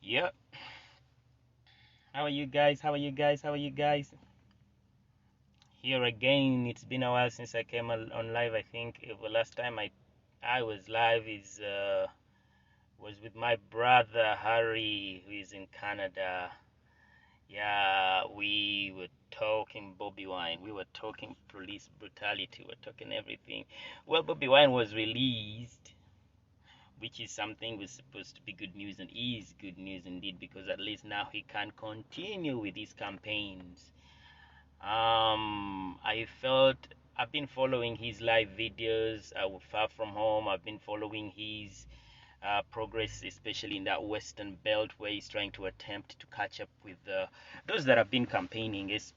Yep. How are you guys? How are you guys? How are you guys? Here again. It's been a while since I came on live. I think the last time I was live is was with my brother Harry, who is in Canada. Yeah, we were talking Bobby Wine. We were talking police brutality. We were talking everything. Well, Bobby Wine was released, which is something was supposed to be good news and is good news indeed, because at least now he can continue with his campaigns. I felt I've been following his live videos. Far from home. I've been following his progress, especially in that Western Belt, where he's trying to attempt to catch up with those that have been campaigning. If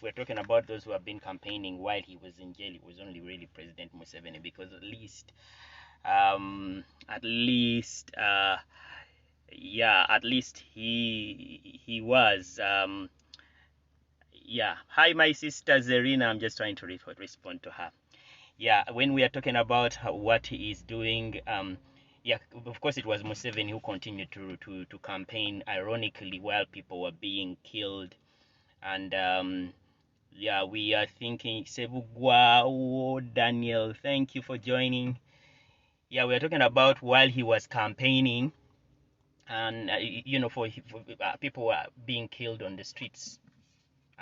we're talking about those who have been campaigning while he was in jail, it was only really President Museveni, because at least yeah, at least he was yeah. Hi, my sister Zerina. I'm just trying to respond to her. Yeah, when we are talking about what he is doing, yeah, of course it was Museveni who continued to campaign, ironically, while people were being killed. And yeah, we are thinking Sebugwa, oh, Daniel, thank you for joining. Yeah, we are talking about while he was campaigning, and for people were being killed on the streets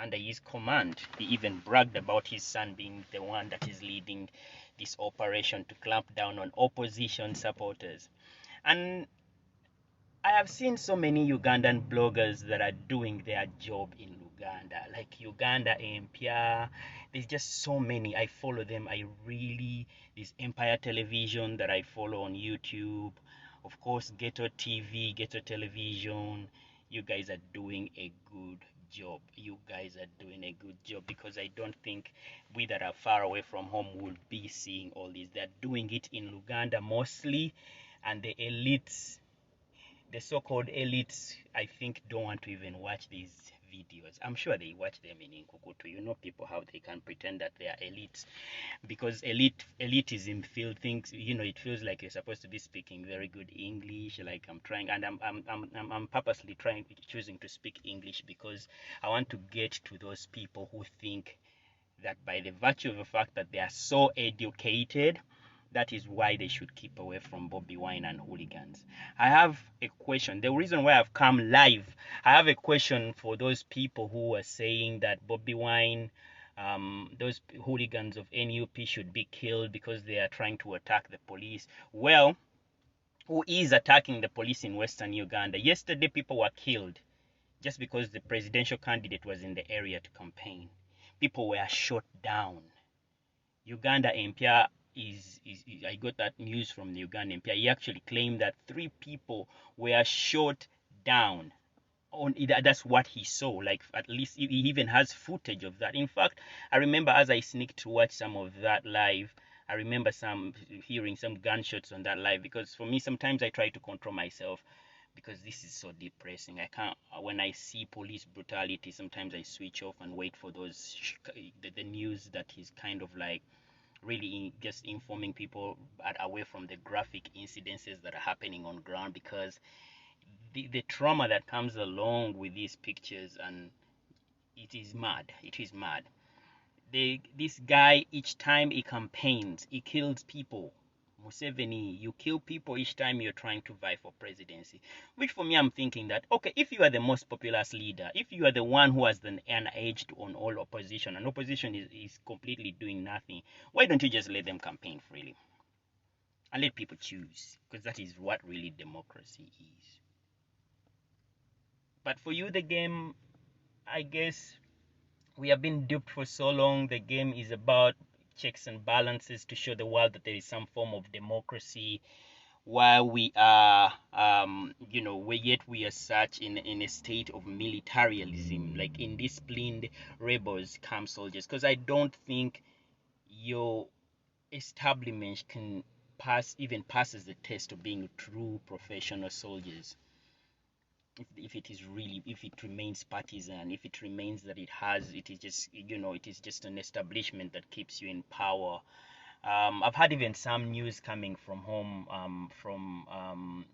under his command. He even bragged about his son being the one that is leading this operation to clamp down on opposition supporters. And I have seen so many Ugandan bloggers that are doing their job in Uganda, like Uganda Empire. There's just so many. I follow them. This Empire Television that I follow on YouTube. Of course, Ghetto TV, Ghetto Television. You guys are doing a good job. You guys are doing a good job, because I don't think we that are far away from home would be seeing all this. They're doing it in Uganda mostly, and the so-called elites, I think, don't want to even watch these videos. I'm sure they watch them in Inkukutu. You know, people how they can pretend that they are elites, because elitism feel things. It feels like you're supposed to be speaking very good English. Like I'm trying, and I'm purposely choosing to speak English, because I want to get to those people who think that by the virtue of the fact that they are so educated, that is why they should keep away from Bobby Wine and hooligans. I have a question. The reason why I've come live, I have a question for those people who are saying that Bobby Wine, those hooligans of NUP should be killed because they are trying to attack the police. Well, who is attacking the police in Western Uganda? Yesterday, people were killed just because the presidential candidate was in the area to campaign. People were shot down. Uganda MPR is I got that news from the Uganda MPR. He actually claimed that 3 people were shot down. That's what he saw. Like, at least he even has footage of that. In fact, I remember as I sneaked to watch some of that live, I remember hearing some gunshots on that live, because for me sometimes I try to control myself, because this is so depressing. I can't, when I see police brutality, sometimes I switch off and wait for the news that is kind of like really just informing people, but away from the graphic incidences that are happening on ground, because the trauma that comes along with these pictures, and it is mad. This guy, each time he campaigns, he kills people. Museveni, you kill people each time you're trying to vie for presidency. Which, for me, I'm thinking that, okay, if you are the most populous leader, if you are the one who has an edge on all opposition, and opposition is completely doing nothing, why don't you just let them campaign freely and let people choose? Because that is what really democracy is. But for you, the game, I guess, we have been duped for so long. The game is about checks and balances to show the world that there is some form of democracy, while we are we are such in a state of militarism, like indisciplined rebels come soldiers. Because I don't think your establishment can passes the test of being true professional soldiers, if it remains partisan, if it remains that it is just an establishment that keeps you in power, I've had even some news coming from home,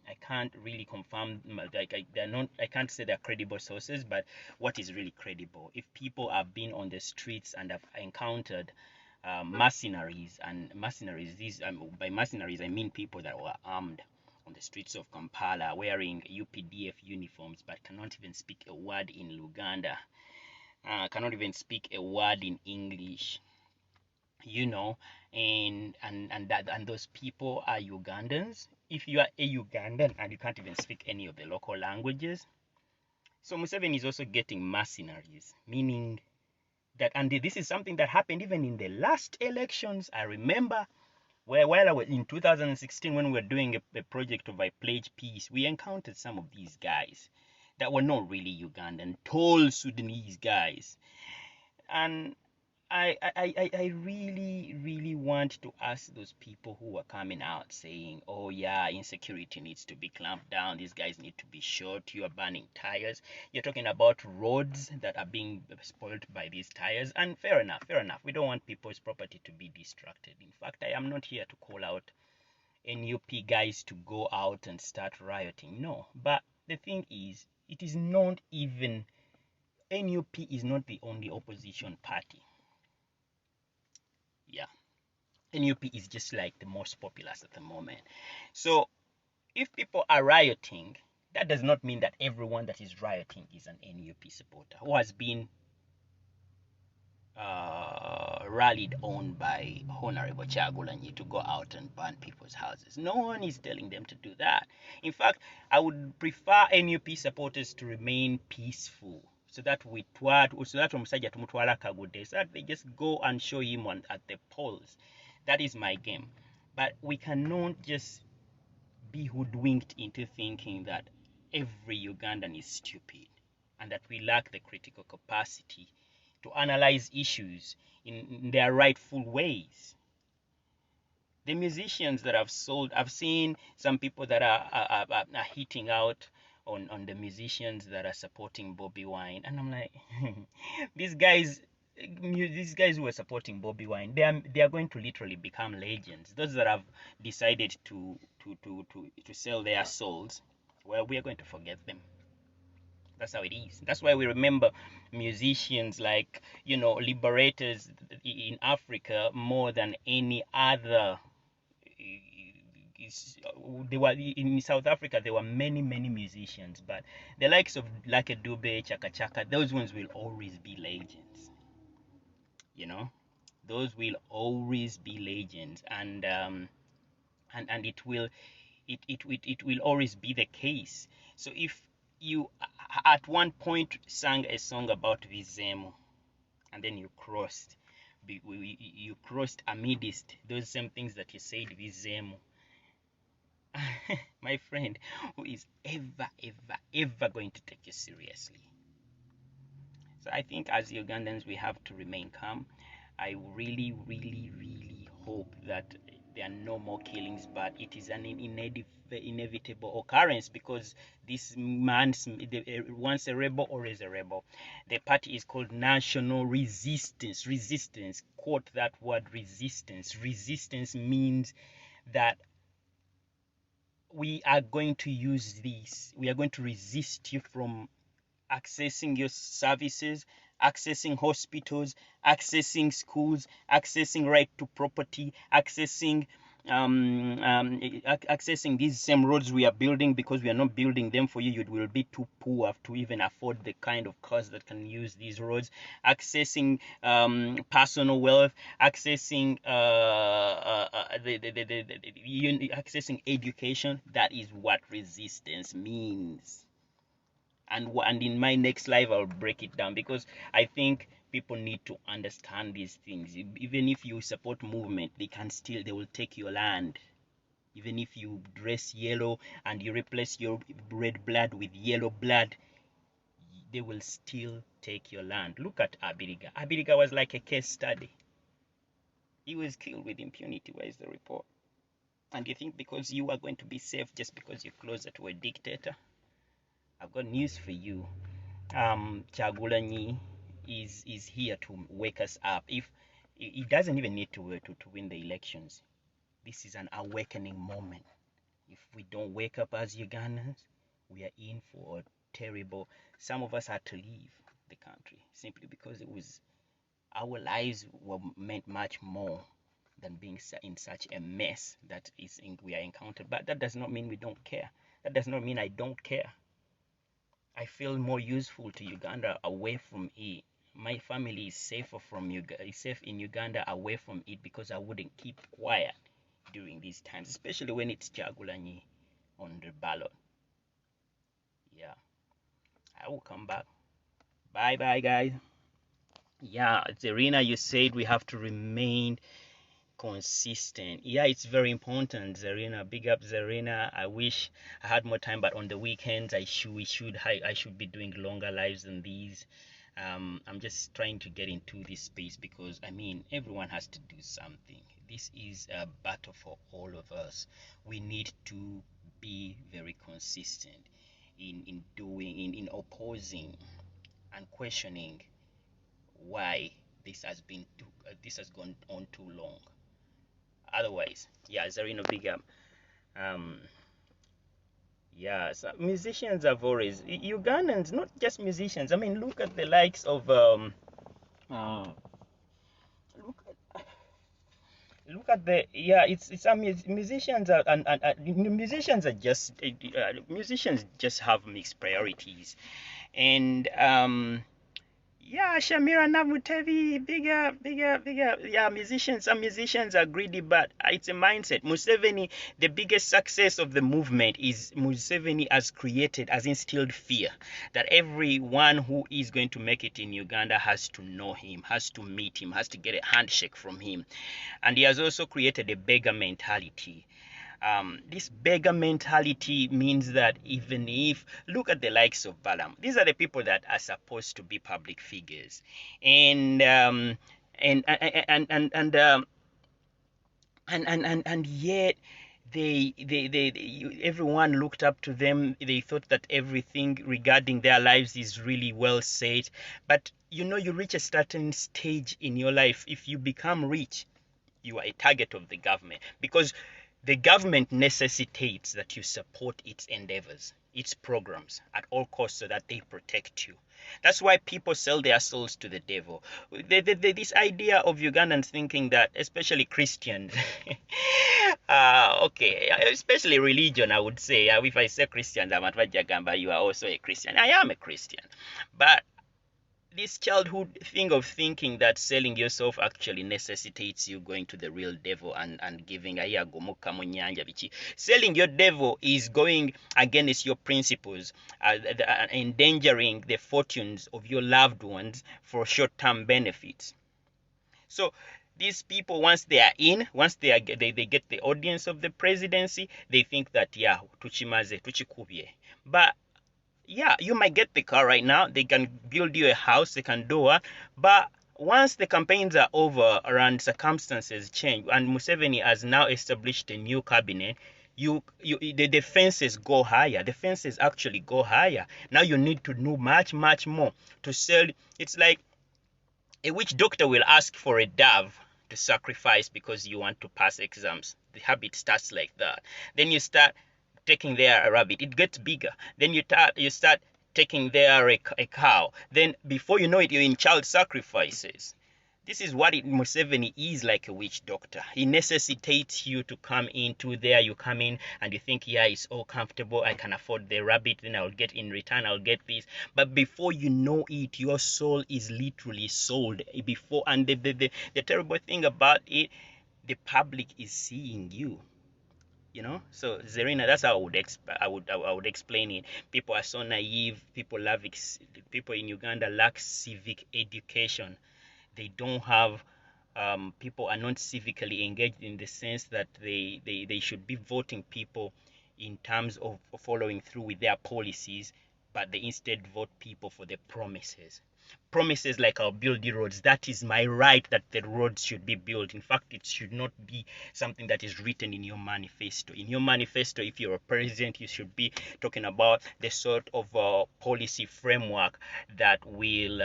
I can't really confirm, like they're not, I can't say they're credible sources, but what is really credible? If people have been on the streets and have encountered mercenaries, and mercenaries, these by mercenaries I mean people that were armed on the streets of Kampala wearing UPDF uniforms but cannot even speak a word in Uganda, cannot even speak a word in English, and those people are Ugandans. If you are a Ugandan and you can't even speak any of the local languages, so Museveni is also getting mercenaries, meaning that, and this is something that happened even in the last elections. I remember while I was in 2016 when we were doing a project of I Pledge Peace, we encountered some of these guys that were not really Ugandan, tall Sudanese guys, and I really want to ask those people who are coming out saying, oh yeah, insecurity needs to be clamped down, these guys need to be shot, you are burning tires, you're talking about roads that are being spoiled by these tires, and fair enough, we don't want people's property to be distracted. In fact, I am not here to call out NUP guys to go out and start rioting, no, but the thing is, it is not even, NUP is not the only opposition party. Yeah, NUP is just like the most populous at the moment. So if people are rioting, that does not mean that everyone that is rioting is an NUP supporter who has been rallied on by Honorable Kyagulanyi to go out and burn people's houses. No one is telling them to do that. In fact, I would prefer NUP supporters to remain peaceful, so that omusajja tumutwala kagude, so that they just go and show him at the polls. That is my game. But we cannot just be hoodwinked into thinking that every Ugandan is stupid and that we lack the critical capacity to analyze issues in their rightful ways. The musicians that I've seen some people that are hitting out on the musicians that are supporting Bobby Wine, and I'm like, these guys who are supporting Bobby Wine, they are going to literally become legends. Those that have decided to sell their souls, well, we are going to forget them. That's how it is. That's why we remember musicians like, liberators in Africa more than any other. They were in South Africa. There were many musicians, but the likes of like a Dube, Chaka Chaka, those ones will always be legends. Those will always be legends, and it will always be the case. So if you at one point sang a song about Vizemo, and then you crossed amidst those same things that you said Vizemo, my friend, who is ever going to take you seriously? So I think as Ugandans we have to remain calm. I really hope that there are no more killings, but it is an inevitable occurrence, because this man, once a rebel, always a rebel. The party is called National Resistance. Quote that word, resistance means that we are going to use this, we are going to resist you from accessing your services, accessing hospitals, accessing schools, accessing right to property, accessing these same roads we are building, because we are not building them for you. You will be too poor to even afford the kind of cars that can use these roads. Accessing personal wealth, accessing accessing education. That is what resistance means. And in my next live I'll break it down, because I think people need to understand these things. Even if you support movement, they will take your land. Even if you dress yellow and you replace your red blood with yellow blood, they will still take your land. Look at Abiriga was like a case study. He was killed with impunity. Where is the report? And you think because you are going to be safe just because you're closer to a dictator? I've got news for you. Kyagulanyi is here to wake us up. If He doesn't even need to win the elections. This is an awakening moment. If we don't wake up as Ugandans, we are in for a terrible. Some of us had to leave the country simply because it was our lives were meant much more than being in such a mess that we are encountered. But that does not mean we don't care. That does not mean I don't care. I feel more useful to Uganda away from it. My family is safer is safe in Uganda away from it because I wouldn't keep quiet during these times, especially when it's Kyagulanyi on the ballot. Yeah, I will come back. Bye bye, guys. Yeah, Zerina, you said we have to remain consistent. Yeah, it's very important, Zarina. Big up, Zarina. I wish I had more time, but on the weekends I should be doing longer lives than these. I'm just trying to get into this space because I mean everyone has to do something. This is a battle for all of us. We need to be very consistent in opposing and questioning why this has gone on too long. Otherwise, yeah, Zarina, big up. Um, yeah, so musicians have always Ugandans, not just musicians. I mean, look at the likes of uh, look look at the yeah. It's musicians are and musicians just have mixed priorities, and yeah, Shamira Namutevi, bigger, bigger, bigger. Yeah, some musicians are greedy, but it's a mindset. Museveni, the biggest success of the movement is Museveni has created, has instilled fear that everyone who is going to make it in Uganda has to know him, has to meet him, has to get a handshake from him. And he has also created a beggar mentality. This beggar mentality means that even if look at the likes of Balaam, these are the people that are supposed to be public figures, and and yet everyone looked up to them. They thought that everything regarding their lives is really well said, but you know, you reach a certain stage in your life. If you become rich, you are a target of the government because the government necessitates that you support its endeavors, its programs at all costs so that they protect you. That's why people sell their souls to the devil. This idea of Ugandans thinking that, especially Christians, okay, especially religion, I would say. If I say Christians, I'm at Jagamba, you are also a Christian. I am a Christian. But this childhood thing of thinking that selling yourself actually necessitates you going to the real devil and giving selling your devil is going against your principles, endangering the fortunes of your loved ones for short-term benefits. So these people, once they are in, once they get the audience of the presidency, they think that yeah, tuchimaze tuchikubye. But yeah, you might get the car right now. They can build you a house. They can do it. But once the campaigns are over and circumstances change, and Museveni has now established a new cabinet, the fences go higher. The fences actually go higher. Now you need to know much, much more to sell. It's like a witch doctor will ask for a dove to sacrifice because you want to pass exams. The habit starts like that. Then you start taking there a rabbit, it gets bigger. Then you start taking there a cow. Then before you know it, you're in child sacrifices. This is what Museveni is, like a witch doctor. He necessitates you to come into there. You come in and you think, yeah, it's all comfortable. I can afford the rabbit. Then I'll get in return. I'll get this. But before you know it, your soul is literally sold. And the terrible thing about it, the public is seeing you. You know, so Zerina, that's how I would explain it. People are so naive. People in Uganda lack civic education. They don't have people are not civically engaged in the sense that they should be voting people in terms of following through with their policies, but they instead vote people for their promises. promises like I'll build the roads. That is my right, that the roads should be built. In fact, it should not be something that is written in your manifesto. In your manifesto, if you're a president, you should be talking about the sort of policy framework that will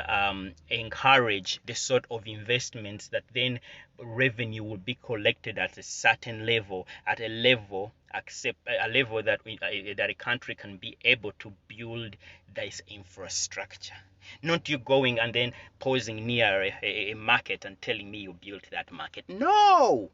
encourage the sort of investments that then revenue will be collected at a certain level, at a level that that a country can be able to build this infrastructure. Not you going and then posing near a market and telling me you built that market. No!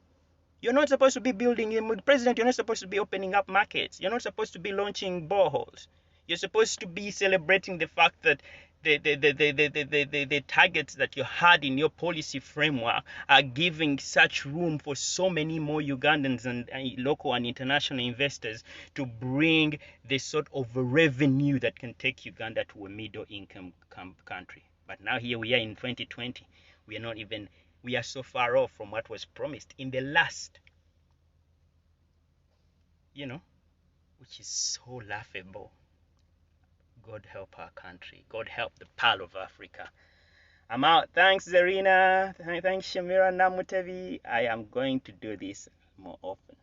You're not supposed to be building, President, you're not supposed to be opening up markets. You're not supposed to be launching boreholes. You're supposed to be celebrating the fact that the targets that you had in your policy framework are giving such room for so many more Ugandans and local and international investors to bring the sort of revenue that can take Uganda to a middle income country. But now here we are in 2020. We are so far off from what was promised in the last, which is so laughable. God help our country. God help the Pearl of Africa. I'm out. Thanks, Zarina. Thanks, Shamira Namutevi. I am going to do this more often.